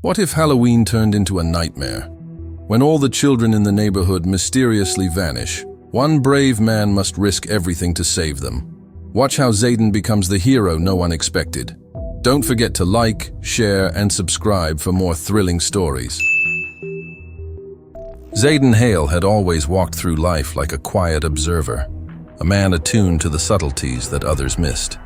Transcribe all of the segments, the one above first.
What if Halloween turned into a nightmare? When all the children in the neighborhood mysteriously vanish, one brave man must risk everything to save them. Watch how Zayden becomes the hero no one expected. Don't forget to like, share, and subscribe for more thrilling stories. Zayden Hale had always walked through life like a quiet observer, a man attuned to the subtleties that others missed.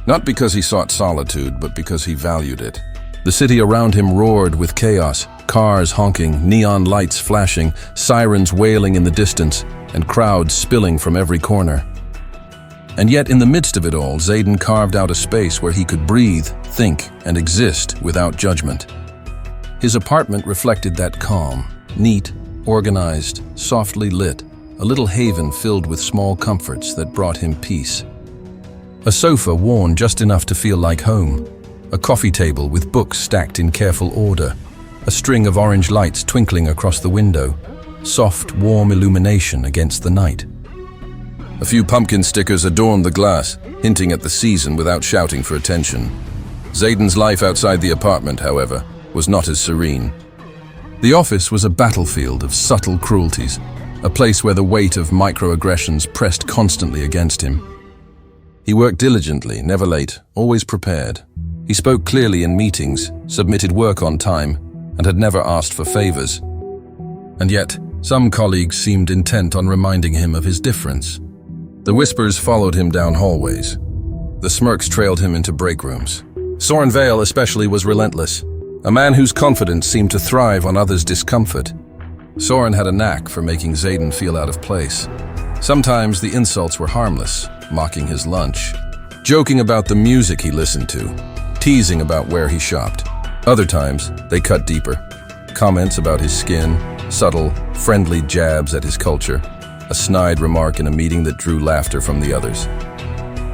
Not because he sought solitude, but because he valued it. The city around him roared with chaos, cars honking, neon lights flashing, sirens wailing in the distance, and crowds spilling from every corner. And yet, in the midst of it all, Zayden carved out a space where he could breathe, think, and exist without judgment. His apartment reflected that calm, neat, organized, softly lit, a little haven filled with small comforts that brought him peace. A sofa worn just enough to feel like home, a coffee table with books stacked in careful order, a string of orange lights twinkling across the window, soft, warm illumination against the night. A few pumpkin stickers adorned the glass, hinting at the season without shouting for attention. Zayden's life outside the apartment, however, was not as serene. The office was a battlefield of subtle cruelties, a place where the weight of microaggressions pressed constantly against him. He worked diligently, never late, always prepared. He spoke clearly in meetings, submitted work on time, and had never asked for favors. And yet, some colleagues seemed intent on reminding him of his difference. The whispers followed him down hallways. The smirks trailed him into break rooms. Soren especially was relentless, a man whose confidence seemed to thrive on others' discomfort. Soren had a knack for making Zayden feel out of place. Sometimes the insults were harmless, mocking his lunch, joking about the music he listened to, teasing about where he shopped. Other times, they cut deeper. Comments about his skin, subtle, friendly jabs at his culture, a snide remark in a meeting that drew laughter from the others.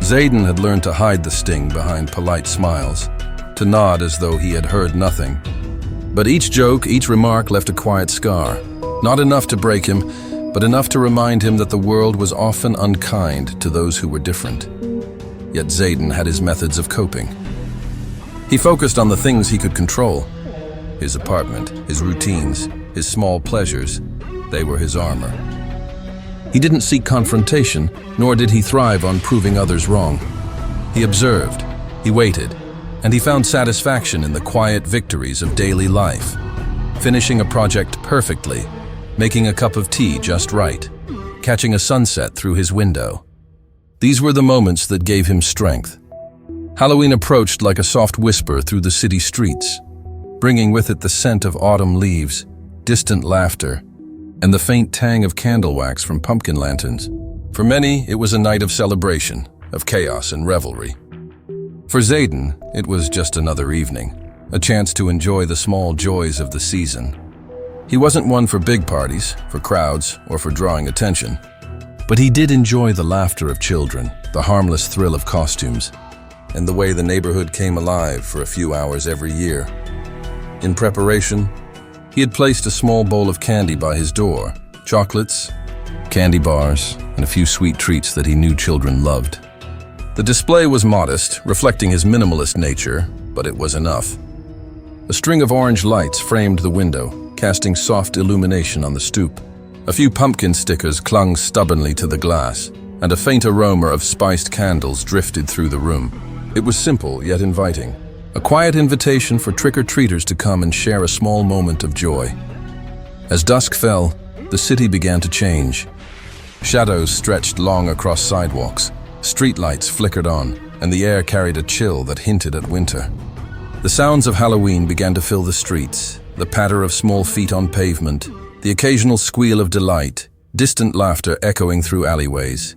Zayden had learned to hide the sting behind polite smiles, to nod as though he had heard nothing. But each joke, each remark left a quiet scar, not enough to break him, but enough to remind him that the world was often unkind to those who were different. Yet Zayden had his methods of coping. He focused on the things he could control. His apartment, his routines, his small pleasures, they were his armor. He didn't seek confrontation, nor did he thrive on proving others wrong. He observed, he waited, and he found satisfaction in the quiet victories of daily life. Finishing a project perfectly, making a cup of tea just right, catching a sunset through his window. These were the moments that gave him strength. Halloween approached like a soft whisper through the city streets, bringing with it the scent of autumn leaves, distant laughter, and the faint tang of candle wax from pumpkin lanterns. For many, it was a night of celebration, of chaos and revelry. For Zayden, it was just another evening, a chance to enjoy the small joys of the season. He wasn't one for big parties, for crowds, or for drawing attention. But he did enjoy the laughter of children, the harmless thrill of costumes, and the way the neighborhood came alive for a few hours every year. In preparation, he had placed a small bowl of candy by his door, chocolates, candy bars, and a few sweet treats that he knew children loved. The display was modest, reflecting his minimalist nature, but it was enough. A string of orange lights framed the window, casting soft illumination on the stoop. A few pumpkin stickers clung stubbornly to the glass, and a faint aroma of spiced candles drifted through the room. It was simple yet inviting, a quiet invitation for trick-or-treaters to come and share a small moment of joy. As dusk fell, the city began to change. Shadows stretched long across sidewalks, streetlights flickered on, and the air carried a chill that hinted at winter. The sounds of Halloween began to fill the streets, the patter of small feet on pavement, the occasional squeal of delight, distant laughter echoing through alleyways.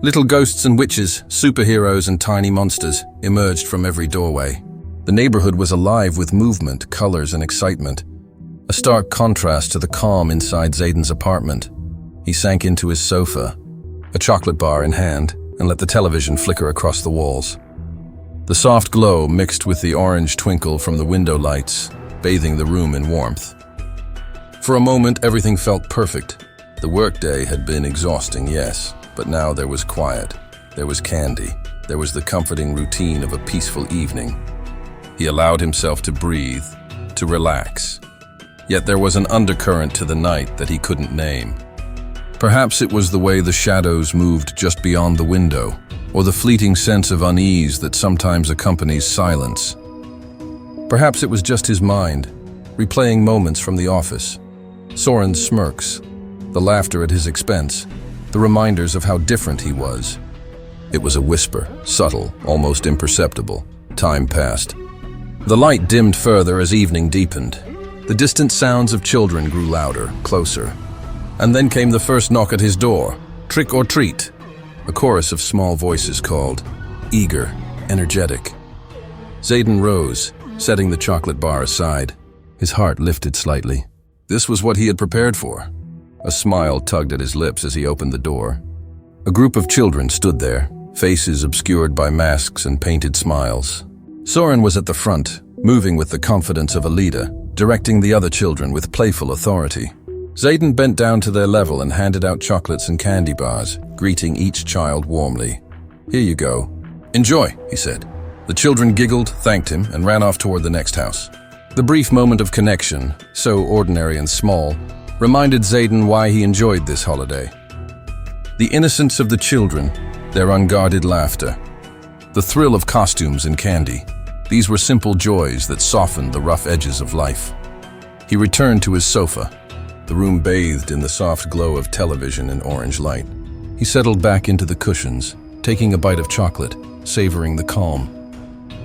Little ghosts and witches, superheroes and tiny monsters emerged from every doorway. The neighborhood was alive with movement, colors, and excitement, a stark contrast to the calm inside Zayden's apartment. He sank into his sofa, a chocolate bar in hand, and let the television flicker across the walls. The soft glow mixed with the orange twinkle from the window lights, bathing the room in warmth. For a moment, everything felt perfect. The workday had been exhausting, yes, but now there was quiet, there was candy, there was the comforting routine of a peaceful evening. He allowed himself to breathe, to relax. Yet there was an undercurrent to the night that he couldn't name. Perhaps it was the way the shadows moved just beyond the window, or the fleeting sense of unease that sometimes accompanies silence. Perhaps it was just his mind, replaying moments from the office. Soren's smirks, the laughter at his expense, the reminders of how different he was. It was a whisper, subtle, almost imperceptible. Time passed. The light dimmed further as evening deepened. The distant sounds of children grew louder, closer. And then came the first knock at his door. Trick or treat. A chorus of small voices called, eager, energetic. Zayden rose, setting the chocolate bar aside. His heart lifted slightly. This was what he had prepared for. A smile tugged at his lips as he opened the door. A group of children stood there, faces obscured by masks and painted smiles. Soren was at the front, moving with the confidence of a leader, directing the other children with playful authority. Zayden bent down to their level and handed out chocolates and candy bars, greeting each child warmly. "Here you go. Enjoy," he said. The children giggled, thanked him, and ran off toward the next house. The brief moment of connection, so ordinary and small, reminded Zayden why he enjoyed this holiday. The innocence of the children, their unguarded laughter, the thrill of costumes and candy. These were simple joys that softened the rough edges of life. He returned to his sofa, the room bathed in the soft glow of television and orange light. He settled back into the cushions, taking a bite of chocolate, savoring the calm.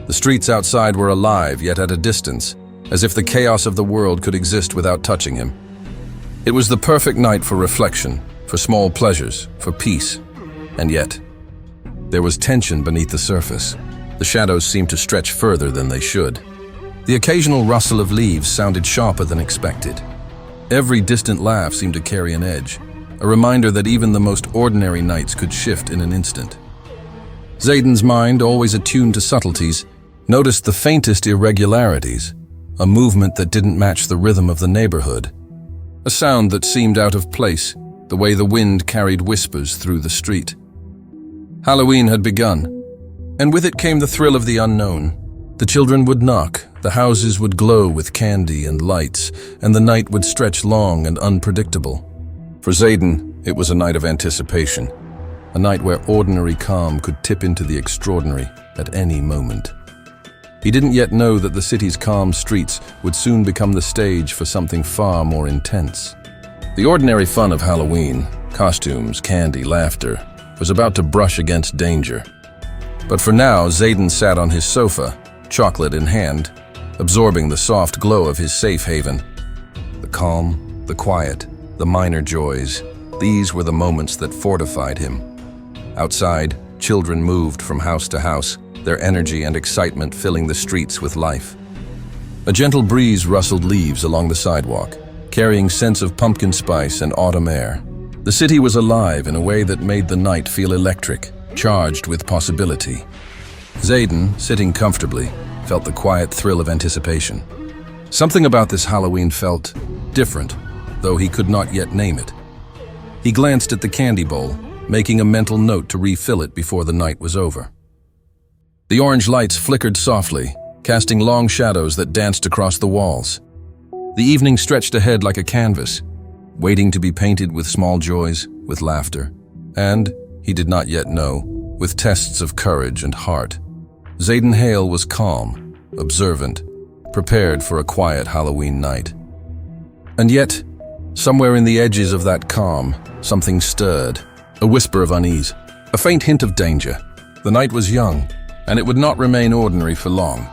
The streets outside were alive, yet at a distance, as if the chaos of the world could exist without touching him. It was the perfect night for reflection, for small pleasures, for peace. And yet, there was tension beneath the surface. The shadows seemed to stretch further than they should. The occasional rustle of leaves sounded sharper than expected. Every distant laugh seemed to carry an edge, a reminder that even the most ordinary nights could shift in an instant. Zayden's mind, always attuned to subtleties, noticed the faintest irregularities, a movement that didn't match the rhythm of the neighborhood, a sound that seemed out of place, the way the wind carried whispers through the street. Halloween had begun, and with it came the thrill of the unknown. The children would knock, the houses would glow with candy and lights, and the night would stretch long and unpredictable. For Zayden, it was a night of anticipation, a night where ordinary calm could tip into the extraordinary at any moment. He didn't yet know that the city's calm streets would soon become the stage for something far more intense. The ordinary fun of Halloween, costumes, candy, laughter, was about to brush against danger. But for now, Zayden sat on his sofa, chocolate in hand, absorbing the soft glow of his safe haven. The calm, the quiet, the minor joys, these were the moments that fortified him. Outside, children moved from house to house, their energy and excitement filling the streets with life. A gentle breeze rustled leaves along the sidewalk, carrying scents of pumpkin spice and autumn air. The city was alive in a way that made the night feel electric, charged with possibility. Zayden, sitting comfortably, felt the quiet thrill of anticipation. Something about this Halloween felt different, though he could not yet name it. He glanced at the candy bowl, making a mental note to refill it before the night was over. The orange lights flickered softly, casting long shadows that danced across the walls. The evening stretched ahead like a canvas, waiting to be painted with small joys, with laughter, and, he did not yet know, with tests of courage and heart. Zayden Hale was calm, observant, prepared for a quiet Halloween night. And yet, somewhere in the edges of that calm, something stirred, a whisper of unease, a faint hint of danger. The night was young, and it would not remain ordinary for long.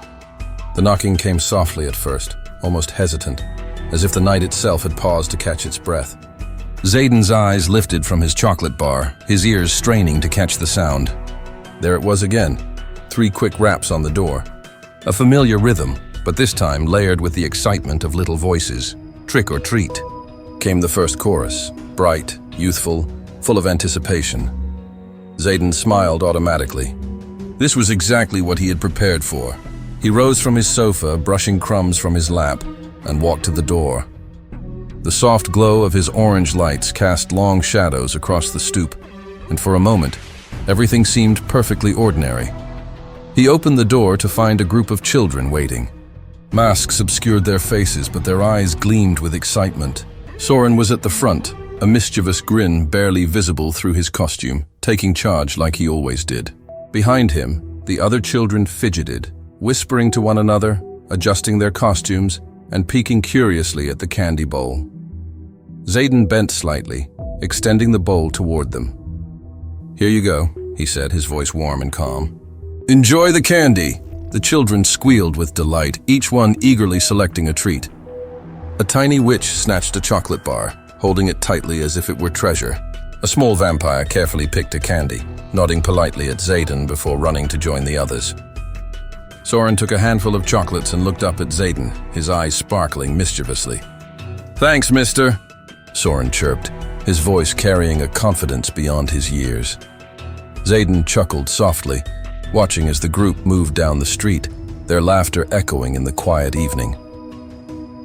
The knocking came softly at first, almost hesitant, as if the night itself had paused to catch its breath. Zayden's eyes lifted from his chocolate bar, his ears straining to catch the sound. There it was again, 3 quick raps on the door. A familiar rhythm, but this time layered with the excitement of little voices. Trick or treat. Came the first chorus, bright, youthful, full of anticipation. Zayden smiled automatically. This was exactly what he had prepared for. He rose from his sofa, brushing crumbs from his lap, and walked to the door. The soft glow of his orange lights cast long shadows across the stoop, and for a moment, everything seemed perfectly ordinary. He opened the door to find a group of children waiting. Masks obscured their faces, but their eyes gleamed with excitement. Soren was at the front, a mischievous grin barely visible through his costume, taking charge like he always did. Behind him, the other children fidgeted, whispering to one another, adjusting their costumes, and peeking curiously at the candy bowl. Zayden bent slightly, extending the bowl toward them. "Here you go," he said, his voice warm and calm. "Enjoy the candy!" The children squealed with delight, each one eagerly selecting a treat. A tiny witch snatched a chocolate bar, holding it tightly as if it were treasure. A small vampire carefully picked a candy, nodding politely at Zayden before running to join the others. Soren took a handful of chocolates and looked up at Zayden, his eyes sparkling mischievously. "Thanks, mister," Soren chirped, his voice carrying a confidence beyond his years. Zayden chuckled softly, watching as the group moved down the street, their laughter echoing in the quiet evening.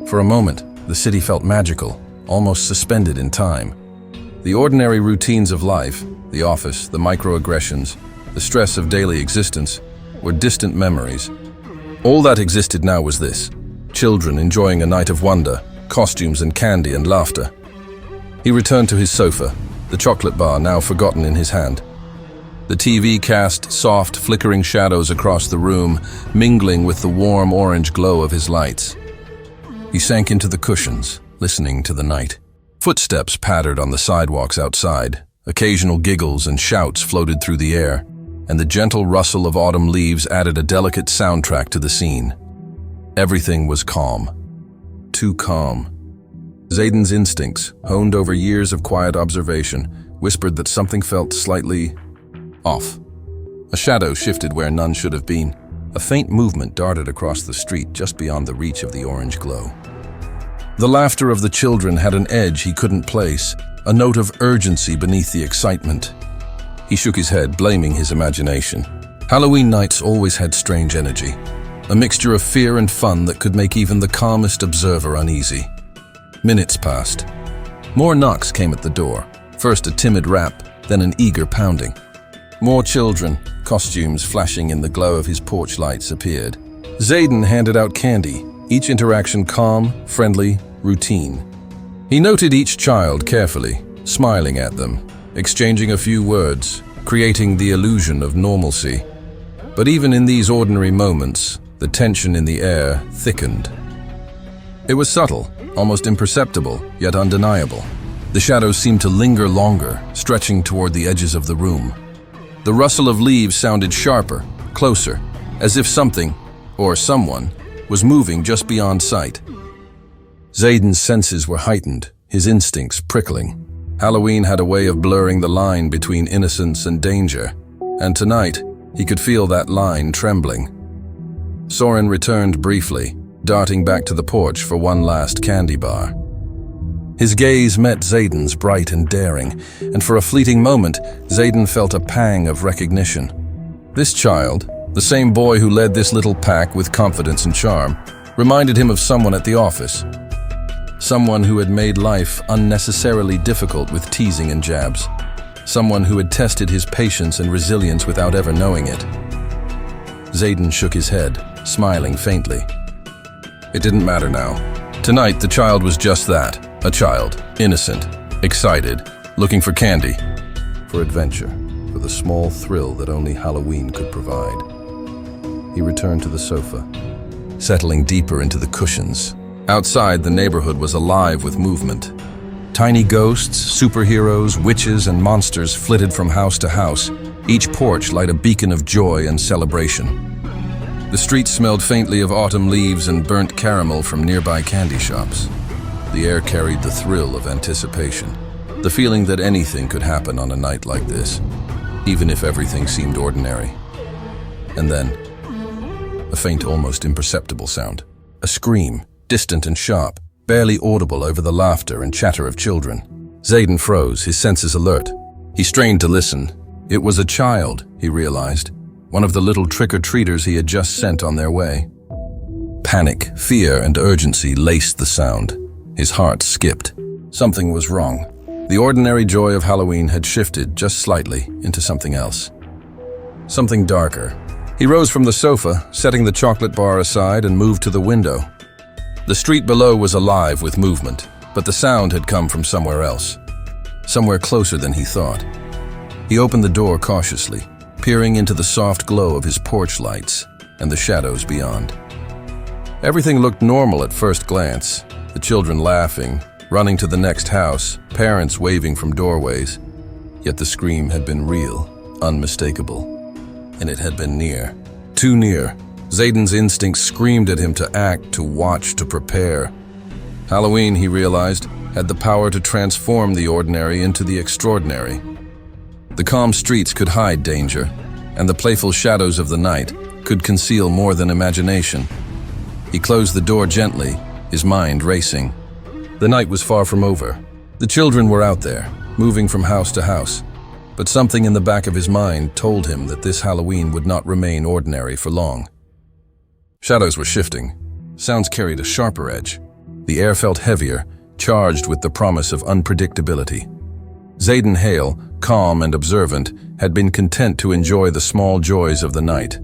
For a moment, the city felt magical, almost suspended in time. The ordinary routines of life, the office, the microaggressions, the stress of daily existence, were distant memories. All that existed now was this: children enjoying a night of wonder, costumes and candy and laughter. He returned to his sofa, the chocolate bar now forgotten in his hand. The TV cast soft, flickering shadows across the room, mingling with the warm orange glow of his lights. He sank into the cushions, listening to the night. Footsteps pattered on the sidewalks outside. Occasional giggles and shouts floated through the air, and the gentle rustle of autumn leaves added a delicate soundtrack to the scene. Everything was calm. Too calm. Zayden's instincts, honed over years of quiet observation, whispered that something felt slightly off. A shadow shifted where none should have been. A faint movement darted across the street just beyond the reach of the orange glow. The laughter of the children had an edge he couldn't place, a note of urgency beneath the excitement. He shook his head, blaming his imagination. Halloween nights always had strange energy, a mixture of fear and fun that could make even the calmest observer uneasy. Minutes passed. More knocks came at the door, first a timid rap, then an eager pounding. More children, costumes flashing in the glow of his porch lights, appeared. Zayden handed out candy, each interaction calm, friendly, routine. He noted each child carefully, smiling at them, exchanging a few words, creating the illusion of normalcy. But even in these ordinary moments, the tension in the air thickened. It was subtle, almost imperceptible, yet undeniable. The shadows seemed to linger longer, stretching toward the edges of the room. The rustle of leaves sounded sharper, closer, as if something, or someone, was moving just beyond sight. Zayden's senses were heightened, his instincts prickling. Halloween had a way of blurring the line between innocence and danger, and tonight, he could feel that line trembling. Soren returned briefly, darting back to the porch for one last candy bar. His gaze met Zayden's, bright and daring, and for a fleeting moment, Zayden felt a pang of recognition. This child, the same boy who led this little pack with confidence and charm, reminded him of someone at the office. Someone who had made life unnecessarily difficult with teasing and jabs. Someone who had tested his patience and resilience without ever knowing it. Zayden shook his head, smiling faintly. It didn't matter now. Tonight, the child was just that. A child, innocent, excited, looking for candy, for adventure, for the small thrill that only Halloween could provide. He returned to the sofa, settling deeper into the cushions. Outside, the neighborhood was alive with movement. Tiny ghosts, superheroes, witches, and monsters flitted from house to house, each porch like a beacon of joy and celebration. The street smelled faintly of autumn leaves and burnt caramel from nearby candy shops. The air carried the thrill of anticipation, the feeling that anything could happen on a night like this, even if everything seemed ordinary. And then, a faint, almost imperceptible sound. A scream, distant and sharp, barely audible over the laughter and chatter of children. Zayden froze, his senses alert. He strained to listen. It was a child, he realized, one of the little trick-or-treaters he had just sent on their way. Panic, fear, and urgency laced the sound. His heart skipped. Something was wrong. The ordinary joy of Halloween had shifted just slightly into something else. Something darker. He rose from the sofa, setting the chocolate bar aside, and moved to the window. The street below was alive with movement, but the sound had come from somewhere else, somewhere closer than he thought. He opened the door cautiously, peering into the soft glow of his porch lights and the shadows beyond. Everything looked normal at first glance, the children laughing, running to the next house, parents waving from doorways. Yet the scream had been real, unmistakable, and it had been near. Too near. Zayden's instincts screamed at him to act, to watch, to prepare. Halloween, he realized, had the power to transform the ordinary into the extraordinary. The calm streets could hide danger, and the playful shadows of the night could conceal more than imagination. He closed the door gently, his mind racing. The night was far from over. The children were out there, moving from house to house. But something in the back of his mind told him that this Halloween would not remain ordinary for long. Shadows were shifting. Sounds carried a sharper edge. The air felt heavier, charged with the promise of unpredictability. Zayden Hale, calm and observant, had been content to enjoy the small joys of the night.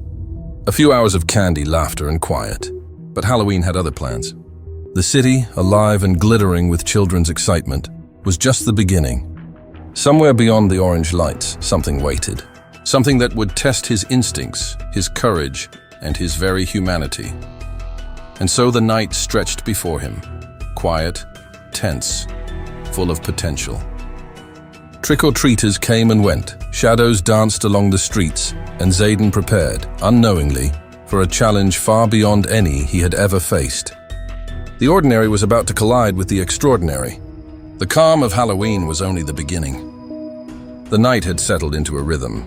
A few hours of candy, laughter, and quiet. But Halloween had other plans. The city, alive and glittering with children's excitement, was just the beginning. Somewhere beyond the orange lights, something waited. Something that would test his instincts, his courage, and his very humanity. And so the night stretched before him, quiet, tense, full of potential. Trick-or-treaters came and went, shadows danced along the streets, and Zayden prepared, unknowingly, for a challenge far beyond any he had ever faced. The ordinary was about to collide with the extraordinary. The calm of Halloween was only the beginning. The night had settled into a rhythm.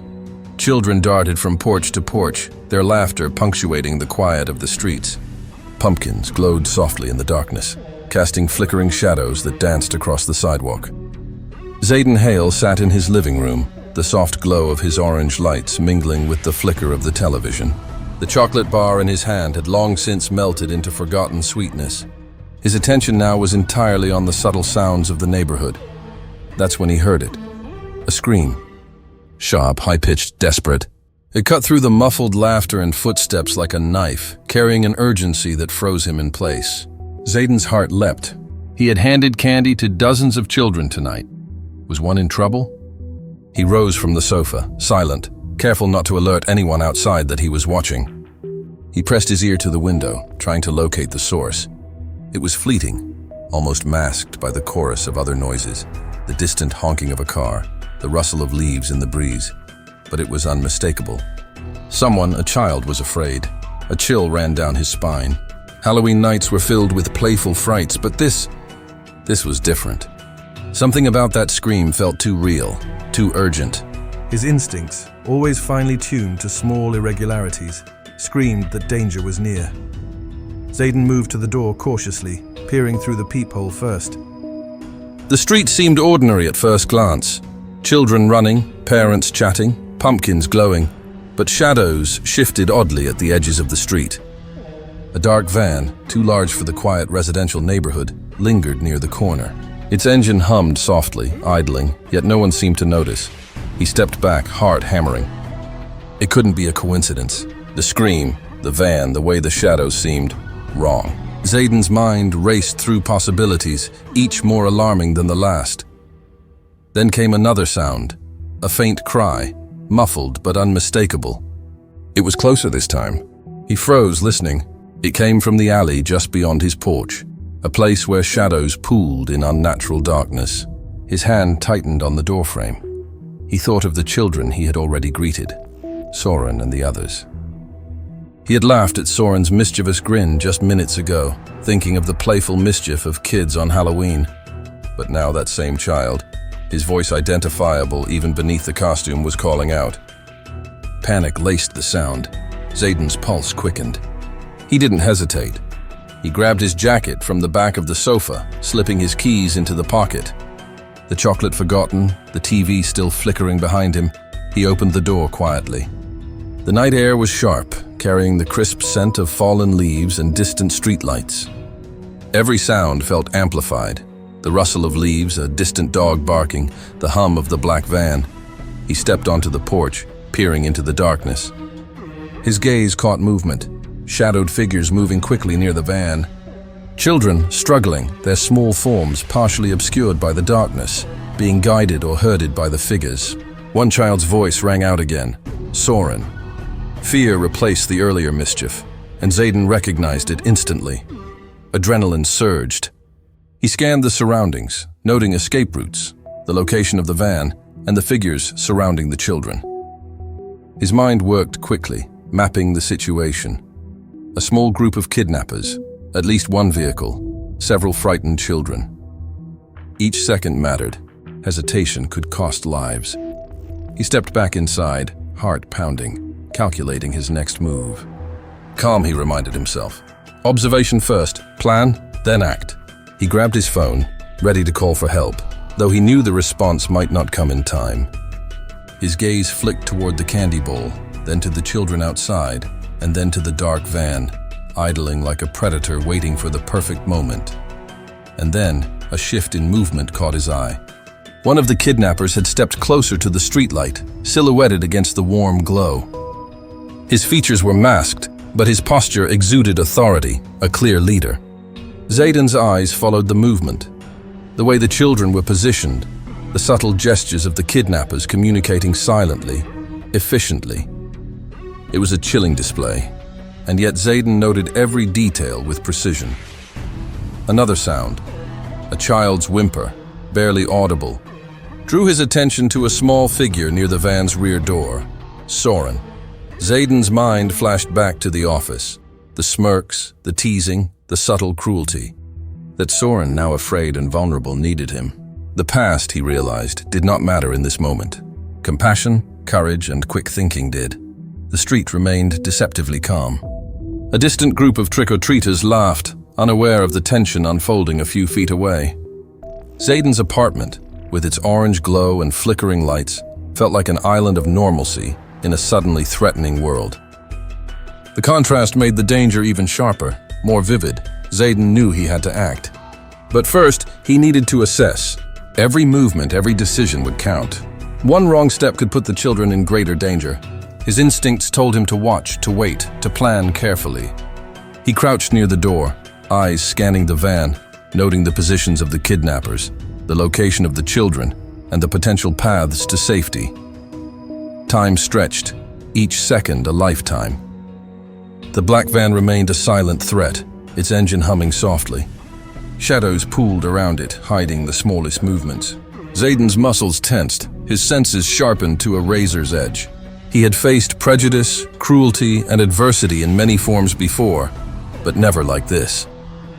Children darted from porch to porch, their laughter punctuating the quiet of the streets. Pumpkins glowed softly in the darkness, casting flickering shadows that danced across the sidewalk. Zayden Hale sat in his living room, the soft glow of his orange lights mingling with the flicker of the television. The chocolate bar in his hand had long since melted into forgotten sweetness. His attention now was entirely on the subtle sounds of the neighborhood. That's when he heard it. A scream. Sharp, high-pitched, desperate. It cut through the muffled laughter and footsteps like a knife, carrying an urgency that froze him in place. Zayden's heart leapt. He had handed candy to dozens of children tonight. Was one in trouble? He rose from the sofa, silent, careful not to alert anyone outside that he was watching. He pressed his ear to the window, trying to locate the source. It was fleeting, almost masked by the chorus of other noises, the distant honking of a car, the rustle of leaves in the breeze. But it was unmistakable. Someone, a child, was afraid. A chill ran down his spine. Halloween nights were filled with playful frights, but this was different. Something about that scream felt too real, too urgent. His instincts, always finely tuned to small irregularities, screamed that danger was near. Zayden moved to the door cautiously, peering through the peephole first. The street seemed ordinary at first glance. Children running, parents chatting, pumpkins glowing, but shadows shifted oddly at the edges of the street. A dark van, too large for the quiet residential neighborhood, lingered near the corner. Its engine hummed softly, idling, yet no one seemed to notice. He stepped back, heart hammering. It couldn't be a coincidence. The scream, the van, the way the shadows seemed wrong. Zayden's mind raced through possibilities, each more alarming than the last. Then came another sound, a faint cry, muffled but unmistakable. It was closer this time. He froze, listening. It came from the alley just beyond his porch, a place where shadows pooled in unnatural darkness. His hand tightened on the doorframe. He thought of the children he had already greeted, Soren and the others. He had laughed at Soren's mischievous grin just minutes ago, thinking of the playful mischief of kids on Halloween. But now that same child, his voice identifiable even beneath the costume, was calling out. Panic laced the sound. Zayden's pulse quickened. He didn't hesitate. He grabbed his jacket from the back of the sofa, slipping his keys into the pocket. The chocolate forgotten, the TV still flickering behind him, he opened the door quietly. The night air was sharp, carrying the crisp scent of fallen leaves and distant streetlights. Every sound felt amplified. The rustle of leaves, a distant dog barking, the hum of the black van. He stepped onto the porch, peering into the darkness. His gaze caught movement, shadowed figures moving quickly near the van. Children struggling, their small forms partially obscured by the darkness, being guided or herded by the figures. One child's voice rang out again, Soren. Fear replaced the earlier mischief, and Zayden recognized it instantly. Adrenaline surged. He scanned the surroundings, noting escape routes, the location of the van, and the figures surrounding the children. His mind worked quickly, mapping the situation. A small group of kidnappers, at least one vehicle, several frightened children. Each second mattered. Hesitation could cost lives. He stepped back inside, heart pounding, calculating his next move. Calm, he reminded himself. Observation first, plan, then act. He grabbed his phone, ready to call for help, though he knew the response might not come in time. His gaze flicked toward the candy bowl, then to the children outside, and then to the dark van, idling like a predator waiting for the perfect moment. And then, a shift in movement caught his eye. One of the kidnappers had stepped closer to the streetlight, silhouetted against the warm glow. His features were masked, but his posture exuded authority, a clear leader. Zayden's eyes followed the movement, the way the children were positioned, the subtle gestures of the kidnappers communicating silently, efficiently. It was a chilling display, and yet Zayden noted every detail with precision. Another sound, a child's whimper, barely audible, drew his attention to a small figure near the van's rear door, Soren. Zayden's mind flashed back to the office, the smirks, the teasing, the subtle cruelty. That Soren, now afraid and vulnerable, needed him. The past, he realized, did not matter in this moment. Compassion, courage, and quick thinking did. The street remained deceptively calm. A distant group of trick-or-treaters laughed, unaware of the tension unfolding a few feet away. Zayden's apartment, with its orange glow and flickering lights, felt like an island of normalcy in a suddenly threatening world. The contrast made the danger even sharper, more vivid. Zayden knew he had to act. But first, he needed to assess. Every movement, every decision would count. One wrong step could put the children in greater danger. His instincts told him to watch, to wait, to plan carefully. He crouched near the door, eyes scanning the van, noting the positions of the kidnappers, the location of the children, and the potential paths to safety. Time stretched, each second a lifetime. The black van remained a silent threat, its engine humming softly. Shadows pooled around it, hiding the smallest movements. Zayden's muscles tensed, his senses sharpened to a razor's edge. He had faced prejudice, cruelty, and adversity in many forms before, but never like this.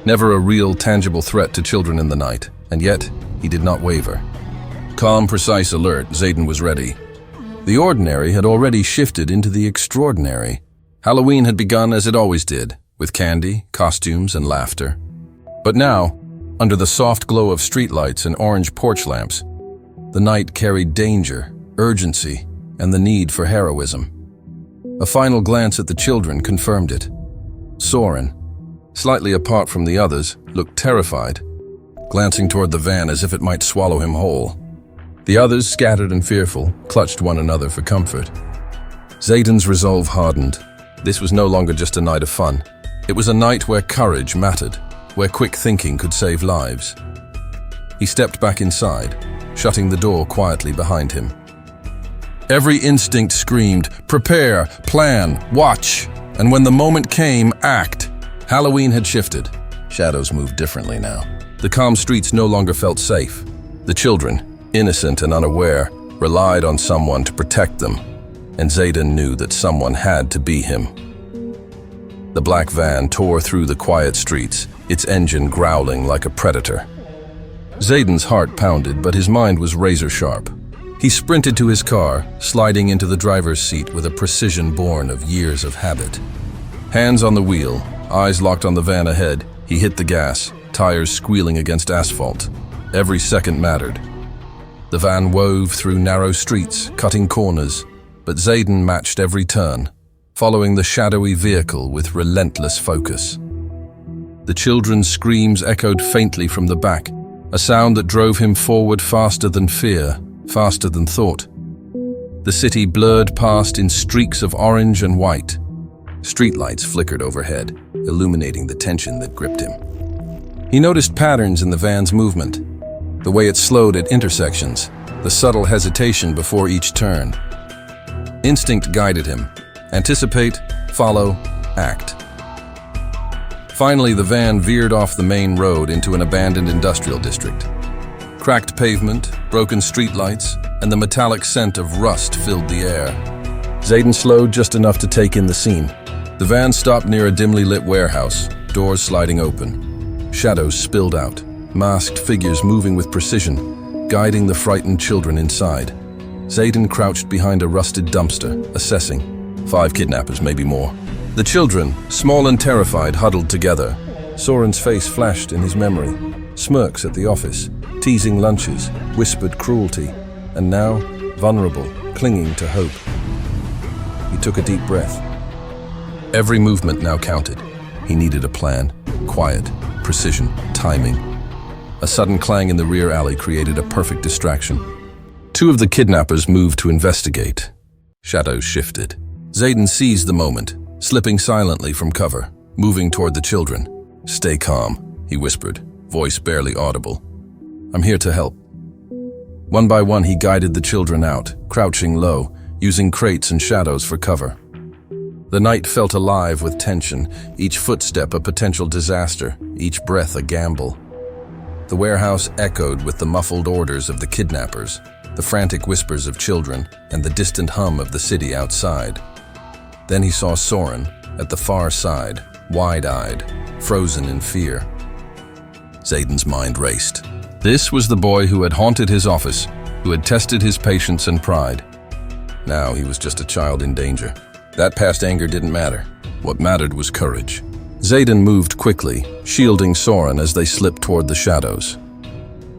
Never a real, tangible threat to children in the night, and yet he did not waver. Calm, precise, alert, Zayden was ready. The ordinary had already shifted into the extraordinary. Halloween had begun as it always did, with candy, costumes, and laughter. But now, under the soft glow of streetlights and orange porch lamps, the night carried danger, urgency, and the need for heroism. A final glance at the children confirmed it. Soren, slightly apart from the others, looked terrified, glancing toward the van as if it might swallow him whole. The others, scattered and fearful, clutched one another for comfort. Zayden's resolve hardened. This was no longer just a night of fun. It was a night where courage mattered, where quick thinking could save lives. He stepped back inside, shutting the door quietly behind him. Every instinct screamed, prepare, plan, watch, and when the moment came, act. Halloween had shifted. Shadows moved differently now. The calm streets no longer felt safe. The children, innocent and unaware, relied on someone to protect them, and Zayden knew that someone had to be him. The black van tore through the quiet streets, its engine growling like a predator. Zayden's heart pounded, but his mind was razor-sharp. He sprinted to his car, sliding into the driver's seat with a precision born of years of habit. Hands on the wheel, eyes locked on the van ahead, he hit the gas, tires squealing against asphalt. Every second mattered. The van wove through narrow streets, cutting corners, but Zayden matched every turn, following the shadowy vehicle with relentless focus. The children's screams echoed faintly from the back, a sound that drove him forward faster than fear, faster than thought. The city blurred past in streaks of orange and white, Streetlights flickered overhead, illuminating the tension that gripped him. He noticed patterns in the van's movement, the way it slowed at intersections, the subtle hesitation before each turn. Instinct guided him. Anticipate, follow, act. Finally, the van veered off the main road into an abandoned industrial district. Cracked pavement, broken streetlights, and the metallic scent of rust filled the air. Zayden slowed just enough to take in the scene. The van stopped near a dimly lit warehouse, doors sliding open. Shadows spilled out, masked figures moving with precision, guiding the frightened children inside. Zayden crouched behind a rusted dumpster, assessing. 5 kidnappers, maybe more. The children, small and terrified, huddled together. Soren's face flashed in his memory. Smirks at the office, teasing lunches, whispered cruelty, and now, vulnerable, clinging to hope. He took a deep breath. Every movement now counted. He needed a plan. Quiet, precision, timing. A sudden clang in the rear alley created a perfect distraction. 2 of the kidnappers moved to investigate. Shadows shifted. Zayden seized the moment, slipping silently from cover, moving toward the children. "Stay calm," he whispered, voice barely audible. "I'm here to help." One by one, he guided the children out, crouching low, using crates and shadows for cover. The night felt alive with tension, each footstep a potential disaster, each breath a gamble. The warehouse echoed with the muffled orders of the kidnappers, the frantic whispers of children, and the distant hum of the city outside. Then he saw Soren at the far side, wide-eyed, frozen in fear. Zayden's mind raced. This was the boy who had haunted his office, who had tested his patience and pride. Now he was just a child in danger. That past anger didn't matter. What mattered was courage. Zayden moved quickly, shielding Soren as they slipped toward the shadows.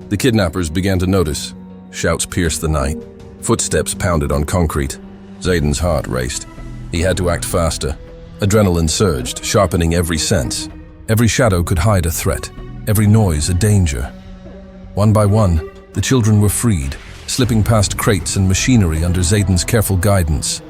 The kidnappers began to notice. Shouts pierced the night. Footsteps pounded on concrete. Zayden's heart raced. He had to act faster. Adrenaline surged, sharpening every sense. Every shadow could hide a threat, every noise a danger. One by one, the children were freed, slipping past crates and machinery under Zayden's careful guidance.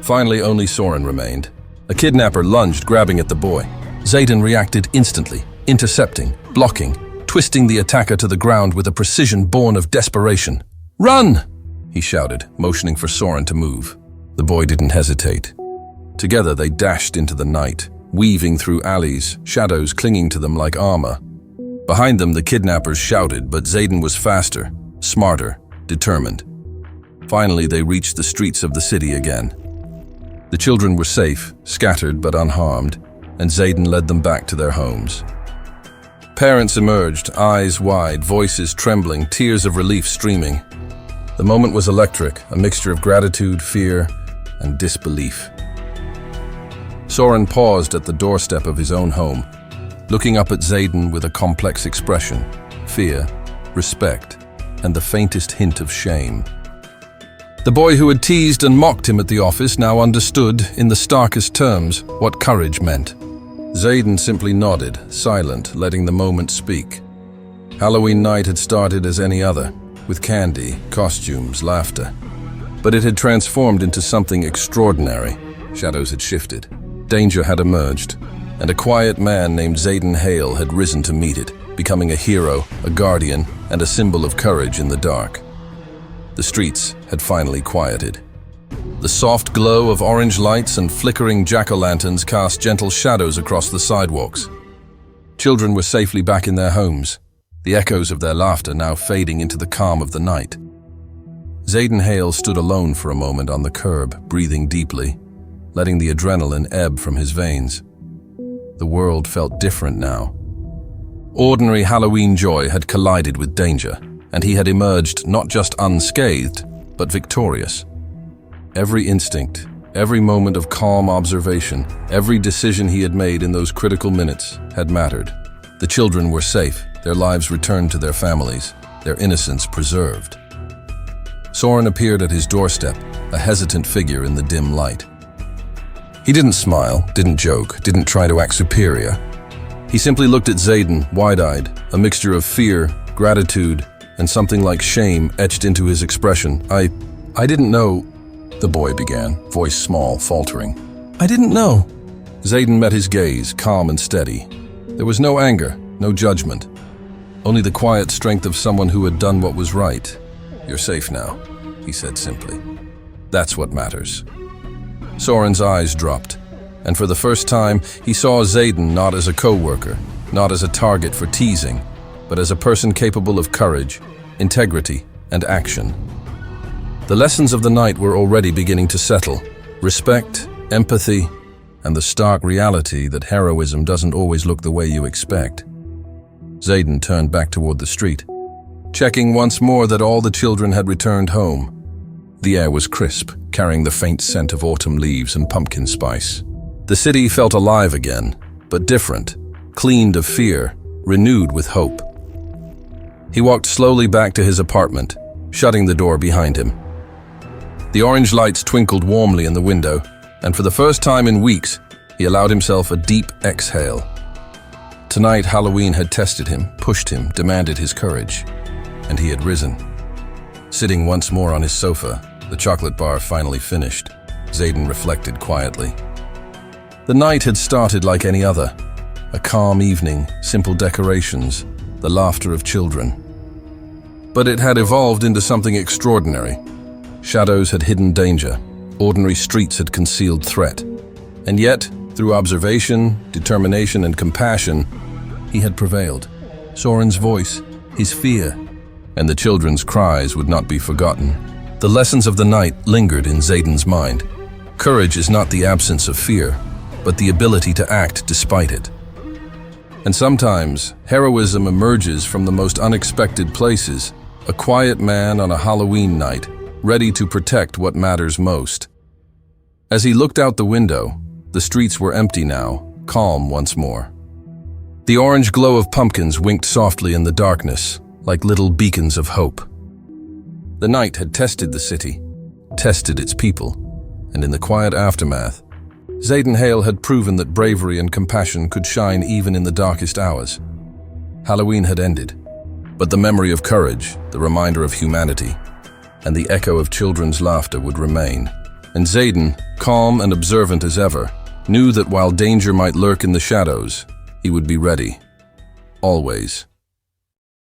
Finally, only Soren remained. A kidnapper lunged, grabbing at the boy. Zayden reacted instantly, intercepting, blocking, twisting the attacker to the ground with a precision born of desperation. "Run!" he shouted, motioning for Soren to move. The boy didn't hesitate. Together they dashed into the night, weaving through alleys, shadows clinging to them like armor. Behind them, the kidnappers shouted, but Zayden was faster, smarter, determined. Finally, they reached the streets of the city again. The children were safe, scattered but unharmed, and Zayden led them back to their homes. Parents emerged, eyes wide, voices trembling, tears of relief streaming. The moment was electric, a mixture of gratitude, fear, and disbelief. Soren paused at the doorstep of his own home, looking up at Zayden with a complex expression, fear, respect, and the faintest hint of shame. The boy who had teased and mocked him at the office now understood, in the starkest terms, what courage meant. Zayden simply nodded, silent, letting the moment speak. Halloween night had started as any other, with candy, costumes, laughter. But it had transformed into something extraordinary. Shadows had shifted. Danger had emerged, and a quiet man named Zayden Hale had risen to meet it, becoming a hero, a guardian, and a symbol of courage in the dark. The streets had finally quieted. The soft glow of orange lights and flickering jack-o'-lanterns cast gentle shadows across the sidewalks. Children were safely back in their homes, the echoes of their laughter now fading into the calm of the night. Zayden Hale stood alone for a moment on the curb, breathing deeply, letting the adrenaline ebb from his veins. The world felt different now. Ordinary Halloween joy had collided with danger, and he had emerged not just unscathed, but victorious. Every instinct, every moment of calm observation, every decision he had made in those critical minutes had mattered. The children were safe, their lives returned to their families, their innocence preserved. Soren appeared at his doorstep, a hesitant figure in the dim light. He didn't smile, didn't joke, didn't try to act superior. He simply looked at Zayden, wide-eyed, a mixture of fear, gratitude, and something like shame etched into his expression. I didn't know, the boy began, voice small, faltering. I didn't know. Zayden met his gaze, calm and steady. There was no anger, no judgment. Only the quiet strength of someone who had done what was right. "You're safe now," he said simply. "That's what matters." Soren's eyes dropped, and for the first time, he saw Zayden not as a co-worker, not as a target for teasing, but as a person capable of courage, integrity, and action. The lessons of the night were already beginning to settle. Respect, empathy, and the stark reality that heroism doesn't always look the way you expect. Zayden turned back toward the street, checking once more that all the children had returned home. The air was crisp, carrying the faint scent of autumn leaves and pumpkin spice. The city felt alive again, but different, cleaned of fear, renewed with hope. He walked slowly back to his apartment, shutting the door behind him. The orange lights twinkled warmly in the window, and for the first time in weeks, he allowed himself a deep exhale. Tonight, Halloween had tested him, pushed him, demanded his courage, and he had risen. Sitting once more on his sofa, the chocolate bar finally finished, Zayden reflected quietly. The night had started like any other, a calm evening, simple decorations, the laughter of children. But it had evolved into something extraordinary. Shadows had hidden danger, ordinary streets had concealed threat, and yet, through observation, determination, and compassion, he had prevailed. Soren's voice, his fear, and the children's cries would not be forgotten. The lessons of the night lingered in Zayden's mind. Courage is not the absence of fear, but the ability to act despite it. And sometimes, heroism emerges from the most unexpected places. A quiet man on a Halloween night, ready to protect what matters most. As he looked out the window, the streets were empty now, calm once more. The orange glow of pumpkins winked softly in the darkness, like little beacons of hope. The night had tested the city, tested its people, and in the quiet aftermath, Zayden Hale had proven that bravery and compassion could shine even in the darkest hours. Halloween had ended, but the memory of courage, the reminder of humanity, and the echo of children's laughter would remain. And Zayden, calm and observant as ever, knew that while danger might lurk in the shadows, he would be ready. Always.